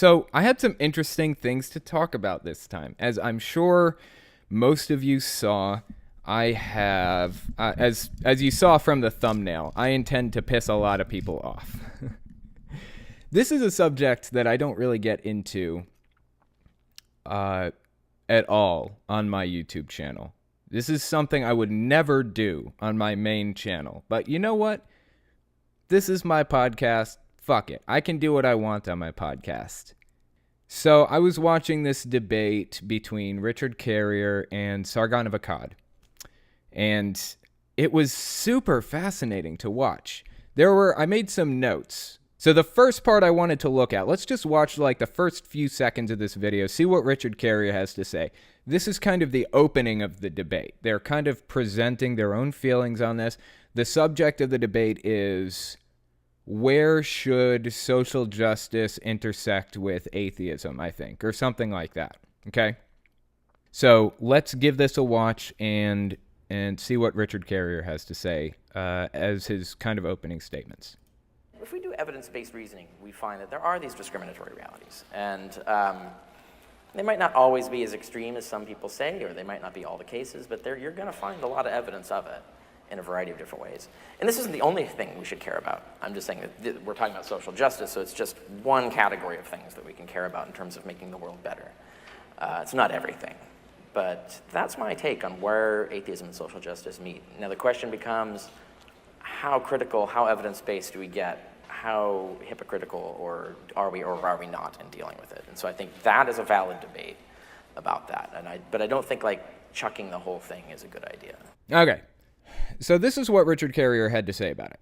So I had some interesting things to talk about this time. As I'm sure most of you saw, I have, as you saw from the thumbnail, I intend to piss a lot of people off. This is a subject that I don't really get into at all on my YouTube channel. This is something I would never do on my main channel. But you know what? This is my podcast. Fuck it. I can do what I want on my podcast. So I was watching this debate between Richard Carrier and Sargon of Akkad. And it was super fascinating to watch. I made some notes. So the first part I wanted to look at, let's just watch like the first few seconds of this video, see what Richard Carrier has to say. This is kind of the opening of the debate. They're kind of presenting their own feelings on this. The subject of the debate is, where should social justice intersect with atheism, I think, or something like that, okay? So let's give this a watch and see what Richard Carrier has to say as his kind of opening statements. If we do evidence-based reasoning, we find that there are these discriminatory realities, and they might not always be as extreme as some people say, or they might not be all the cases, but you're going to find a lot of evidence of it in a variety of different ways. And this isn't the only thing we should care about. I'm just saying that we're talking about social justice, so it's just one category of things that we can care about in terms of making the world better. It's not everything. But that's my take on where atheism and social justice meet. Now the question becomes, how critical, how evidence-based do we get? How hypocritical are we not in dealing with it? And so I think that is a valid debate about that. But I don't think like chucking the whole thing is a good idea. Okay. So this is what Richard Carrier had to say about it.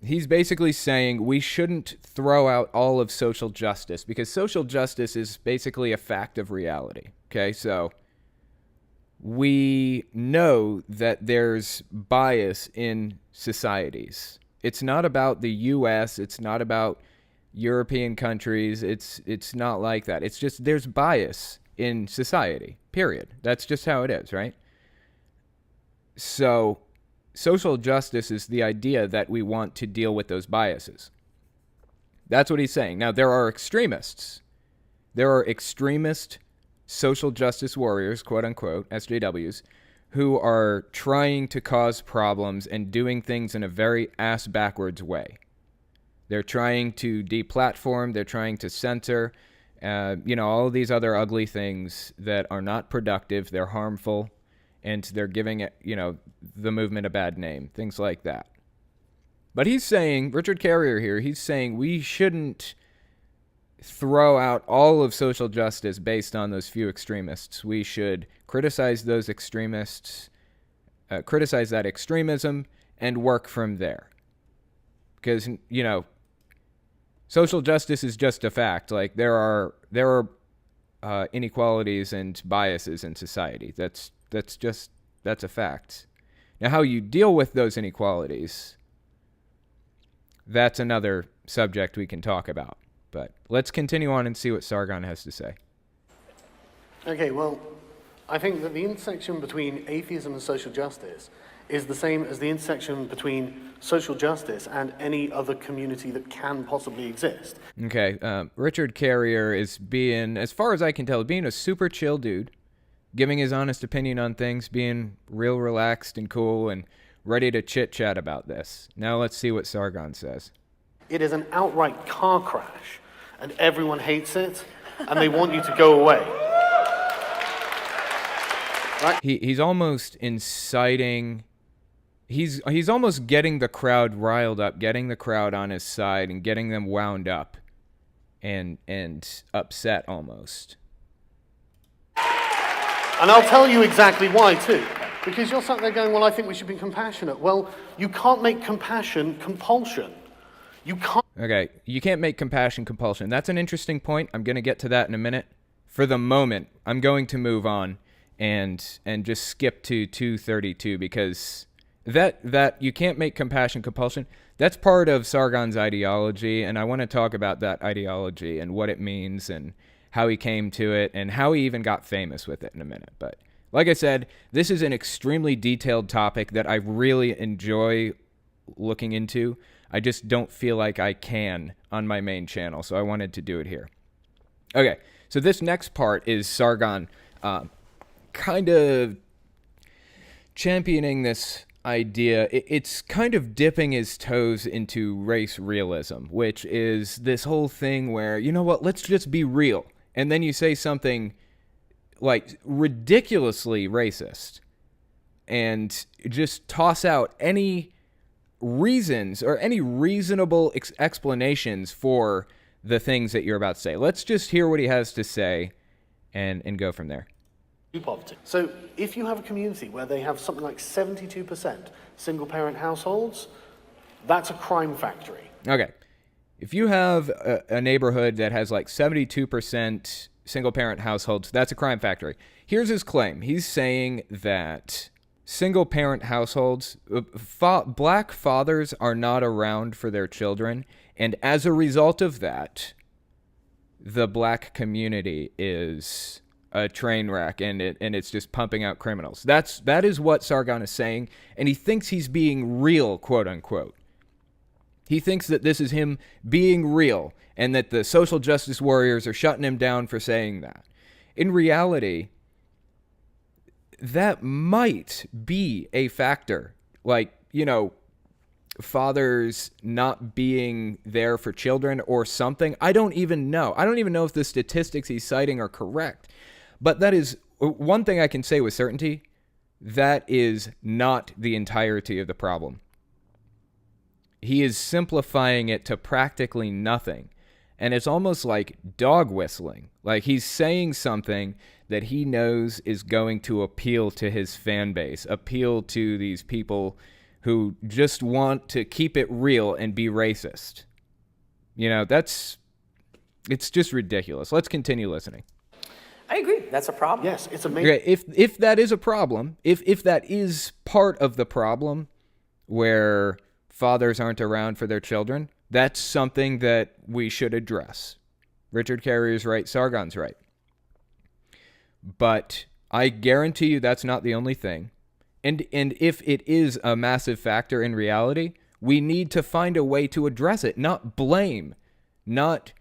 He's basically saying we shouldn't throw out all of social justice because social justice is basically a fact of reality. Okay, so we know that there's bias in societies. It's not about the U.S., it's not about European countries, it's not like that. It's just there's bias in society, period. That's just how it is, right? So social justice is the idea that we want to deal with those biases. That's what he's saying. Now, there are extremists. There are extremist social justice warriors, quote unquote, SJWs, who are trying to cause problems and doing things in a very ass-backwards way. They're trying to deplatform, they're trying to censor, all of these other ugly things that are not productive, they're harmful, and they're giving it, the movement a bad name, things like that. But he's saying, Richard Carrier here, he's saying we shouldn't throw out all of social justice based on those few extremists. We should criticize those extremists, criticize that extremism, and work from there. Because, social justice is just a fact. Like, there are inequalities and biases in society. That's a fact. Now, how you deal with those inequalities, that's another subject we can talk about. But let's continue on and see what Sargon has to say. Okay, well, I think that the intersection between atheism and social justice is the same as the intersection between social justice and any other community that can possibly exist. Okay, Richard Carrier is being, as far as I can tell, being a super chill dude, giving his honest opinion on things, being real relaxed and cool and ready to chit-chat about this. Now let's see what Sargon says. It is an outright car crash, and everyone hates it, and they want you to go away. Right? He's almost inciting, he's almost getting the crowd riled up, getting the crowd on his side and getting them wound up and upset almost. And I'll tell you exactly why, too. Because you're sat there going, well, I think we should be compassionate. Well, you can't make compassion compulsion. You can't. Okay, you can't make compassion compulsion. That's an interesting point. I'm going to get to that in a minute. For the moment, I'm going to move on and just skip to 232 because that you can't make compassion compulsion. That's part of Sargon's ideology, and I want to talk about that ideology and what it means and how he came to it and how he even got famous with it in a minute. But like I said, this is an extremely detailed topic that I really enjoy looking into. I just don't feel like I can on my main channel, so I wanted to do it here. Okay, so this next part is Sargon kind of championing this idea. It's kind of dipping his toes into race realism, which is this whole thing where, you know what, let's just be real. And then you say something like ridiculously racist and just toss out any reasons or any reasonable explanations for the things that you're about to say. Let's just hear what he has to say and go from there. Poverty. So if you have a community where they have something like 72% single-parent households, that's a crime factory. Okay. If you have a neighborhood that has like 72% single-parent households, that's a crime factory. Here's his claim. He's saying that single-parent households, black fathers are not around for their children, and as a result of that, the black community is a train wreck, and it's just pumping out criminals. That is what Sargon is saying, and he thinks he's being real, quote unquote. He thinks that this is him being real, and that the social justice warriors are shutting him down for saying that. In reality, that might be a factor. Like, you know, fathers not being there for children or something. I don't even know. I don't even know if the statistics he's citing are correct. But that is one thing I can say with certainty. That is not the entirety of the problem. He is simplifying it to practically nothing. And it's almost like dog whistling. Like he's saying something that he knows is going to appeal to his fan base, appeal to these people who just want to keep it real and be racist. You know, it's just ridiculous. Let's continue listening. I agree. That's a problem. Yes, it's amazing. Okay, if that is a problem, if that is part of the problem where fathers aren't around for their children, that's something that we should address. Richard Carrier's right, Sargon's right. But I guarantee you that's not the only thing. And if it is a massive factor in reality, we need to find a way to address it, not blame, not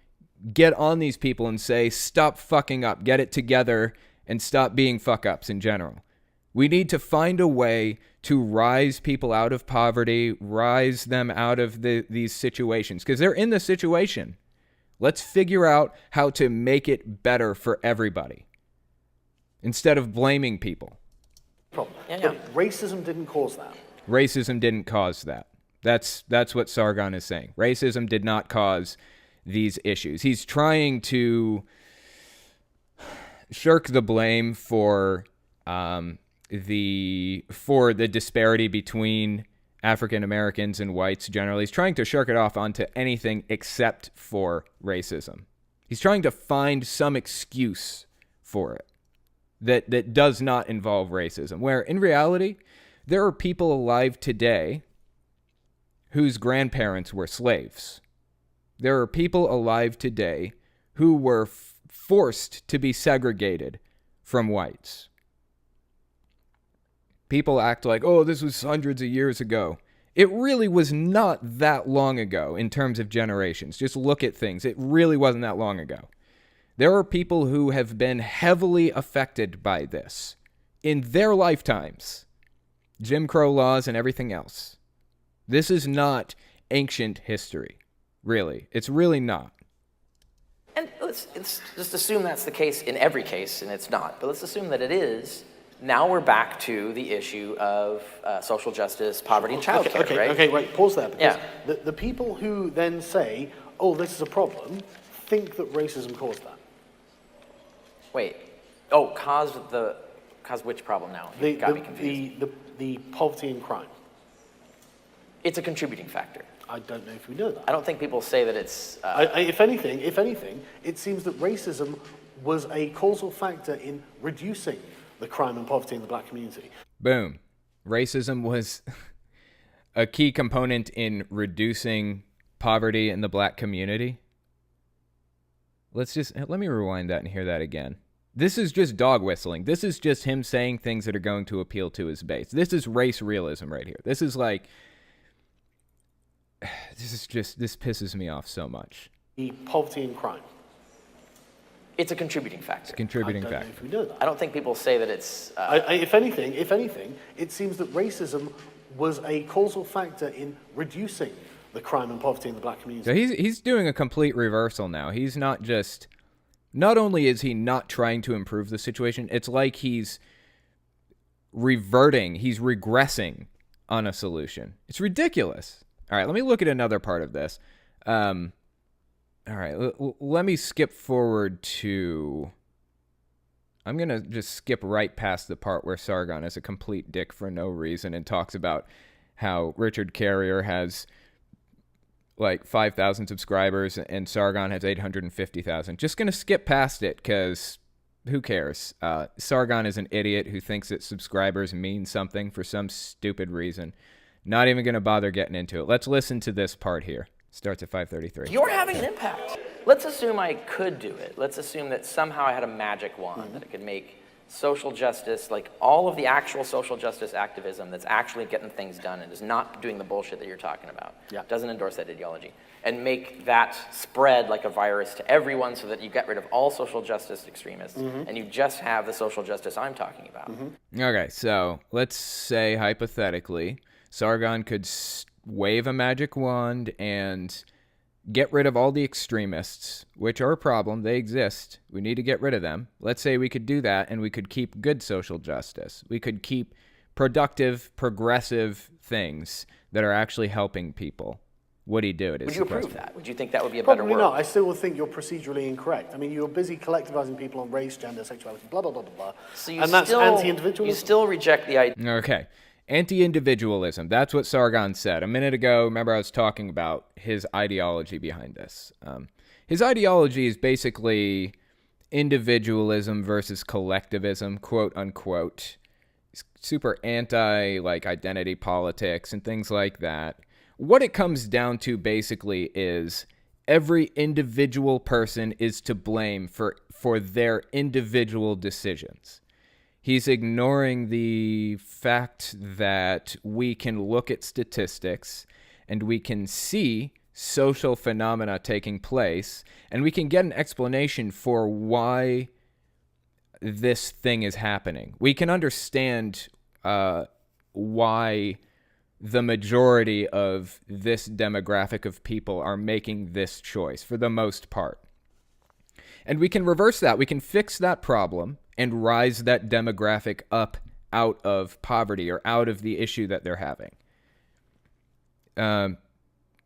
get on these people and say, stop fucking up, get it together, and stop being fuck-ups in general. We need to find a way to rise people out of poverty, rise them out of these situations, because they're in the situation. Let's figure out how to make it better for everybody instead of blaming people. Problem. Yeah. But racism didn't cause that. Racism didn't cause that. That's what Sargon is saying. Racism did not cause these issues. He's trying to shirk the blame for the disparity between African Americans and whites generally. He's trying to shirk it off onto anything except for racism. He's trying to find some excuse for it that does not involve racism, where in reality, there are people alive today whose grandparents were slaves. There are people alive today who were forced to be segregated from whites. People act like, oh, this was hundreds of years ago. It really was not that long ago in terms of generations. Just look at things. It really wasn't that long ago. There are people who have been heavily affected by this in their lifetimes. Jim Crow laws and everything else. This is not ancient history. Really. It's really not. And let's just assume that's the case in every case, and it's not. But let's assume that it is. Now we're back to the issue of social justice, poverty, and child care, right? Okay, wait, pause there. Because Yeah. the people who then say, oh, this is a problem, think that racism caused that. Wait. Oh, caused which problem now? You got me confused. The poverty and crime. It's a contributing factor. I don't know if we know that. I don't think people say that it's... If anything, it seems that racism was a causal factor in reducing the crime and poverty in the black community. Boom. Racism was a key component in reducing poverty in the black community. Let me rewind that and hear that again. This is just dog whistling. This is just him saying things that are going to appeal to his base. This is race realism right here. This is like... This pisses me off so much. The poverty and crime. It's a contributing factor. Contributing I don't know factor. if we know that. I don't think people say that it's... If anything, it seems that racism was a causal factor in reducing the crime and poverty in the black community. So he's doing a complete reversal now. He's not only is he not trying to improve the situation, it's like he's regressing on a solution. It's ridiculous. All right, let me look at another part of this. All right, let me skip forward to... I'm going to just skip right past the part where Sargon is a complete dick for no reason and talks about how Richard Carrier has like 5,000 subscribers and Sargon has 850,000. Just going to skip past it because who cares? Sargon is an idiot who thinks that subscribers mean something for some stupid reason. Not even going to bother getting into it. Let's listen to this part here. Starts at 5:33. You're having an impact. Let's assume I could do it. Let's assume that somehow I had a magic wand that it could make social justice, like all of the actual social justice activism that's actually getting things done and is not doing the bullshit that you're talking about, doesn't endorse that ideology, and make that spread like a virus to everyone so that you get rid of all social justice extremists and you just have the social justice I'm talking about. Okay, so let's say hypothetically, Sargon could wave a magic wand and get rid of all the extremists, which are a problem. They exist. We need to get rid of them. Let's say we could do that and we could keep good social justice. We could keep productive, progressive things that are actually helping people. Would he do it? Would you approve that? Would you think that would be a better Probably world? not. I still think you're procedurally incorrect. I mean, you're busy collectivizing people on race, gender, sexuality, blah, blah, blah, blah, blah. So you and that's still, anti-individualism. You still reject the idea. Okay. Anti-individualism. That's what Sargon said. A minute ago, remember I was talking about his ideology behind this. His ideology is basically individualism versus collectivism, quote unquote. He's super anti, like, identity politics and things like that. What it comes down to basically is every individual person is to blame for their individual decisions. He's ignoring the fact that we can look at statistics and we can see social phenomena taking place and we can get an explanation for why this thing is happening. We can understand why the majority of this demographic of people are making this choice for the most part. And we can reverse that. We can fix that problem and rise that demographic up out of poverty or out of the issue that they're having.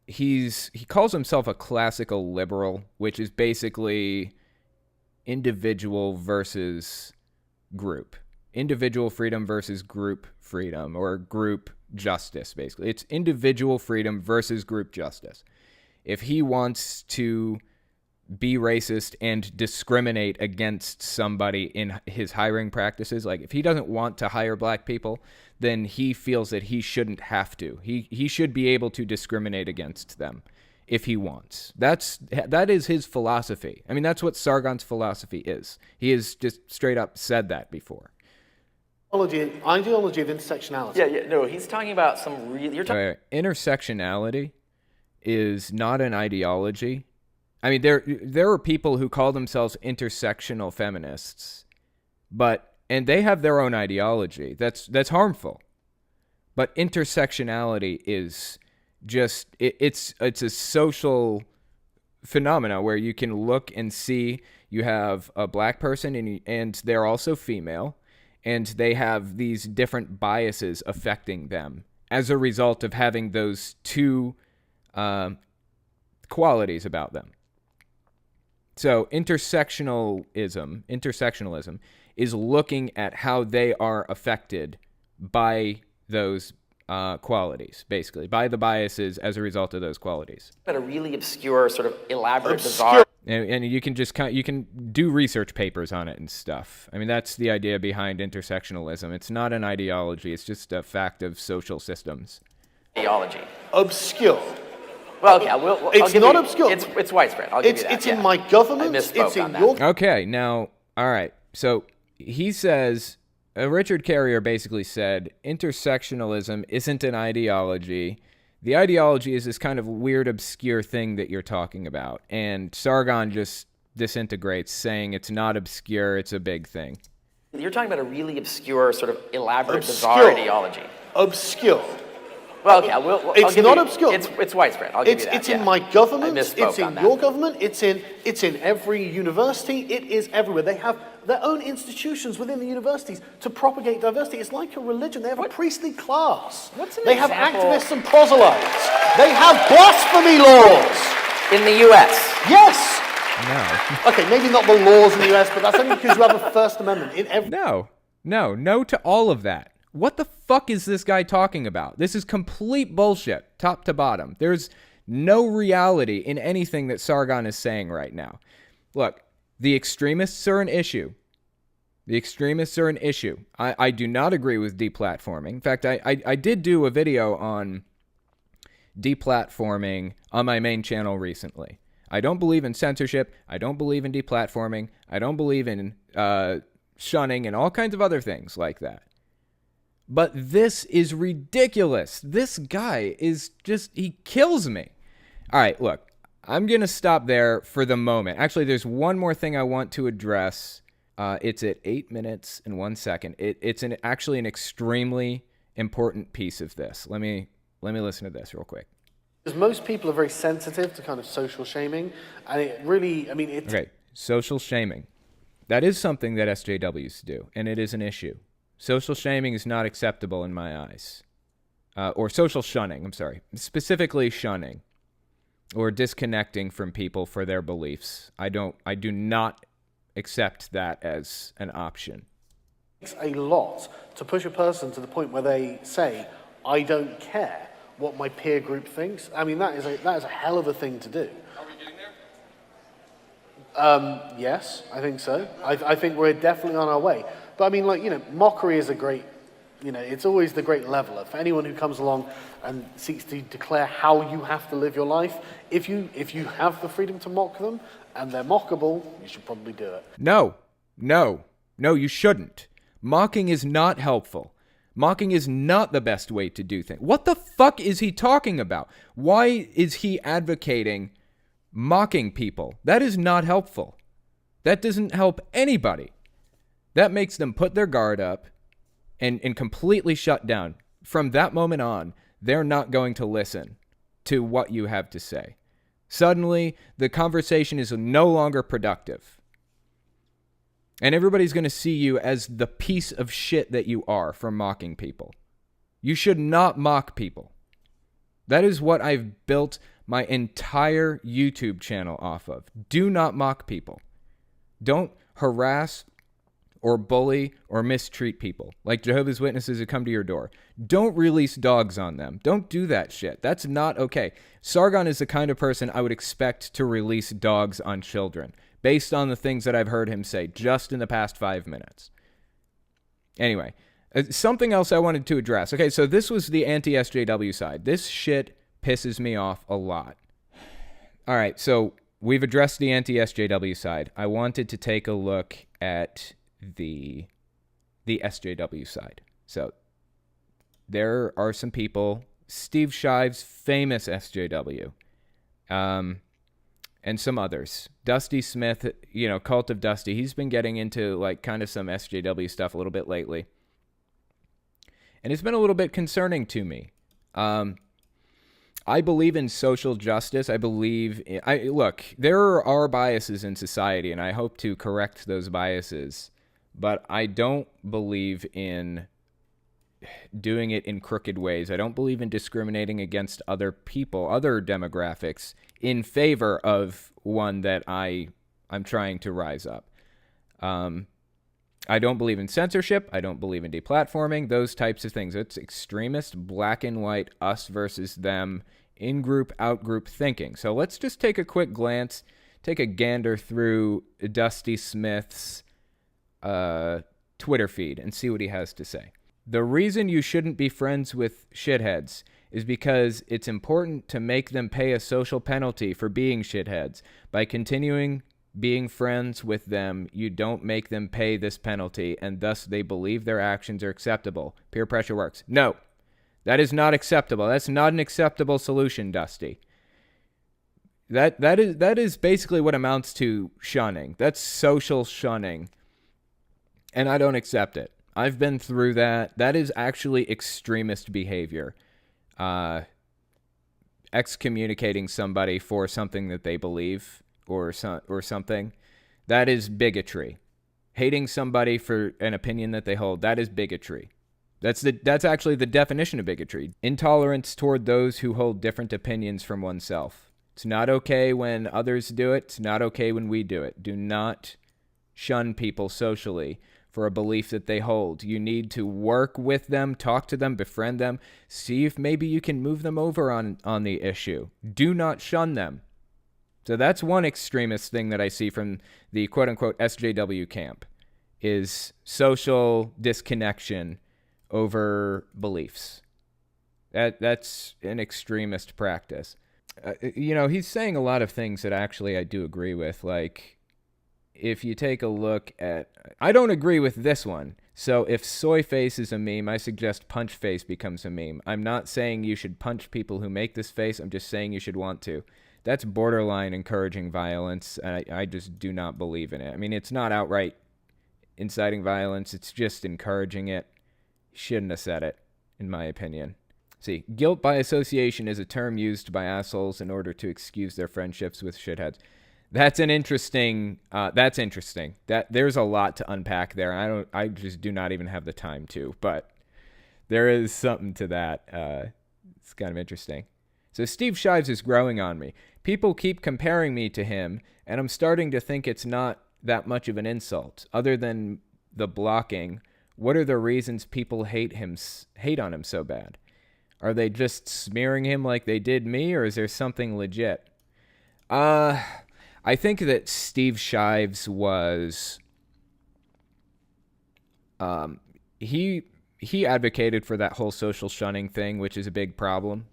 He calls himself a classical liberal, which is basically individual versus group. Individual freedom versus group freedom, or group justice, basically. It's individual freedom versus group justice. If he wants to be racist and discriminate against somebody in his hiring practices, like if he doesn't want to hire black people, then he feels that he shouldn't have to. He should be able to discriminate against them if he wants. That is his philosophy. I mean, that's what Sargon's philosophy is. He has just straight up said that before. Ideology of intersectionality. No, he's talking about some really... You're talking... Intersectionality is not an ideology. I mean, there are people who call themselves intersectional feminists, and they have their own ideology. That's harmful. But intersectionality is just it's a social phenomena where you can look and see you have a black person and they're also female, and they have these different biases affecting them as a result of having those two qualities about them. So intersectionalism is looking at how they are affected by those qualities, basically, by the biases as a result of those qualities. But a really obscure, sort of elaborate, bizarre... And you can just you can do research papers on it and stuff. I mean, that's the idea behind intersectionalism. It's not an ideology. It's just a fact of social systems. Ideology. Obscure. Well, okay, it's not obscure. It's widespread. I'll give you that. It's in my government. It's in your... Okay, now, all right. So he says, Richard Carrier basically said, intersectionalism isn't an ideology. The ideology is this kind of weird, obscure thing that you're talking about. And Sargon just disintegrates, saying it's not obscure, it's a big thing. You're talking about a really obscure, sort of elaborate, Obscure. bizarre ideology. Obscure. Well, okay, It's not obscure. It's widespread. I'll give you that. It's in my government. I misspoke It's in on that. your government. It's in every university. It is everywhere. They have their own institutions within the universities to propagate diversity. It's like a religion. They have a priestly class. What's an they have example- activists and proselytes. They have blasphemy laws. In the U.S. Yes. No. Okay, maybe not the laws in the US, but that's only because you have a First Amendment in every. No to all of that. What the fuck is this guy talking about? This is complete bullshit, top to bottom. There's no reality in anything that Sargon is saying right now. Look, the extremists are an issue. The extremists are an issue. I do not agree with deplatforming. In fact, I did do a video on deplatforming on my main channel recently. I don't believe in censorship. I don't believe in deplatforming. I don't believe in shunning and all kinds of other things like that. But this is ridiculous. This guy is just, he kills me. All right, look, I'm going to stop there for the moment. Actually, there's one more thing I want to address. It's at 8 minutes and 1 second. It's actually an extremely important piece of this. Let me listen to this real quick. Because most people are very sensitive to kind of social shaming, and it really, I mean, it's... Okay, social shaming. That is something that SJWs do, and it is an issue. Social shaming is not acceptable in my eyes. Or social shunning, I'm sorry. Specifically shunning. Or disconnecting from people for their beliefs. I do not accept that as an option. It takes a lot to push a person to the point where they say, I don't care what my peer group thinks. I mean, that is a hell of a thing to do. Are we getting there? Yes, I think so. I think we're definitely on our way. But I mean, like, you know, mockery is a great, you know, it's always the great leveler. For anyone who comes along and seeks to declare how you have to live your life, if you have the freedom to mock them and they're mockable, you should probably do it. No, you shouldn't. Mocking is not helpful. Mocking is not the best way to do things. What the fuck is he talking about? Why is he advocating mocking people? That is not helpful. That doesn't help anybody. That makes them put their guard up and completely shut down. From that moment on, they're not going to listen to what you have to say. Suddenly, the conversation is no longer productive. And everybody's going to see you as the piece of shit that you are for mocking people. You should not mock people. That is what I've built my entire YouTube channel off of. Do not mock people. Don't harass or bully or mistreat people, like Jehovah's Witnesses who come to your door. Don't release dogs on them. Don't do that shit. That's not okay. Sargon is the kind of person I would expect to release dogs on children, based on the things that I've heard him say just in the past 5 minutes. Anyway, something else I wanted to address. Okay, so this was the anti-SJW side. This shit pisses me off a lot. All right, so we've addressed the anti-SJW side. I wanted to take a look at the SJW side. So there are some people, Steve Shive's famous SJW, and some others. Dusty Smith, you know, Cult of Dusty, he's been getting into like kind of some SJW stuff a little bit lately. And it's been a little bit concerning to me. I believe in social justice. Look, there are biases in society, and I hope to correct those biases. But I don't believe in doing it in crooked ways. I don't believe in discriminating against other people, other demographics, in favor of one that I'm trying to rise up. I don't believe in censorship. I don't believe in deplatforming, those types of things. It's extremist, black and white, us versus them, in-group, out-group thinking. So let's just take a quick glance, take a gander through Dusty Smith's Twitter feed and see what he has to say. The reason you shouldn't be friends with shitheads is because it's important to make them pay a social penalty for being shitheads. By continuing being friends with them, you don't make them pay this penalty, and thus they believe their actions are acceptable. Peer pressure works. No, that is not acceptable. That's not an acceptable solution, Dusty. That is basically what amounts to shunning. That's social shunning. And I don't accept it. I've been through that. That is actually extremist behavior. Excommunicating somebody for something that they believe or something. That is bigotry. Hating somebody for an opinion that they hold, that is bigotry. That's actually the definition of bigotry. Intolerance toward those who hold different opinions from oneself. It's not okay when others do it. It's not okay when we do it. Do not shun people socially for a belief that they hold. You need to work with them, talk to them, befriend them, see if maybe you can move them over on the issue. Do not shun them. So that's one extremist thing that I see from the quote-unquote SJW camp, is social disconnection over beliefs. That's an extremist practice. He's saying a lot of things that actually I do agree with. Like, if you take a look at... I don't agree with this one. So if soy face is a meme, I suggest punch face becomes a meme. I'm not saying you should punch people who make this face. I'm just saying you should want to. That's borderline encouraging violence, and I just do not believe in it. I mean, it's not outright inciting violence. It's just encouraging it. Shouldn't have said it, in my opinion. See, guilt by association is a term used by assholes in order to excuse their friendships with shitheads. That's interesting. That there's a lot to unpack there. I just do not even have the time to, but there is something to that. It's kind of interesting. So Steve Shives is growing on me. People keep comparing me to him, and I'm starting to think it's not that much of an insult. Other than the blocking, what are the reasons people hate on him so bad? Are they just smearing him like they did me, or is there something legit? I think that Steve Shives was... He advocated for that whole social shunning thing, which is a big problem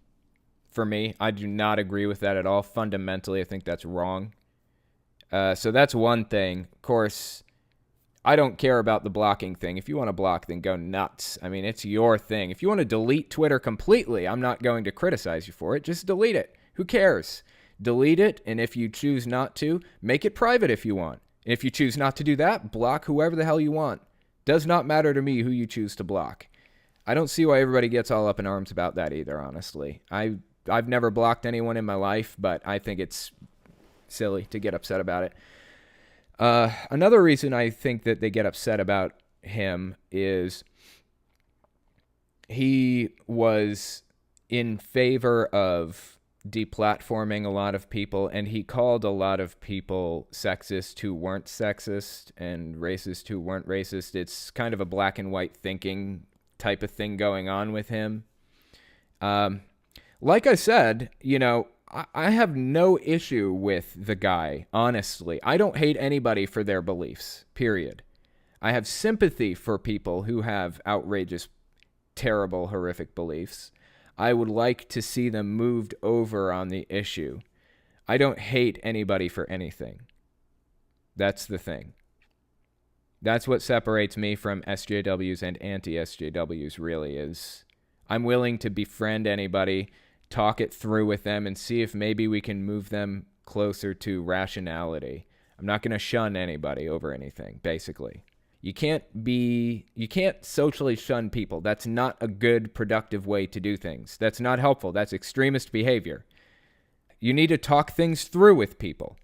for me. I do not agree with that at all. Fundamentally, I think that's wrong. So that's one thing. Of course, I don't care about the blocking thing. If you want to block, then go nuts. I mean, it's your thing. If you want to delete Twitter completely, I'm not going to criticize you for it. Just delete it. Who cares? Delete it, and if you choose not to, make it private if you want. If you choose not to do that, block whoever the hell you want. Does not matter to me who you choose to block. I don't see why everybody gets all up in arms about that either, honestly. I've never blocked anyone in my life, but I think it's silly to get upset about it. Another reason I think that they get upset about him is he was in favor of deplatforming a lot of people, and he called a lot of people sexist who weren't sexist and racist who weren't racist. It's kind of a black and white thinking type of thing going on with him. Like I said, I have no issue with the guy, honestly. I don't hate anybody for their beliefs, period. I have sympathy for people who have outrageous, terrible, horrific beliefs. I would like to see them moved over on the issue. I don't hate anybody for anything. That's the thing. That's what separates me from SJWs and anti-SJWs, really, is I'm willing to befriend anybody, talk it through with them, and see if maybe we can move them closer to rationality. I'm not going to shun anybody over anything, basically. You can't socially shun people. That's not a good, productive way to do things. That's not helpful. That's extremist behavior. You need to talk things through with people.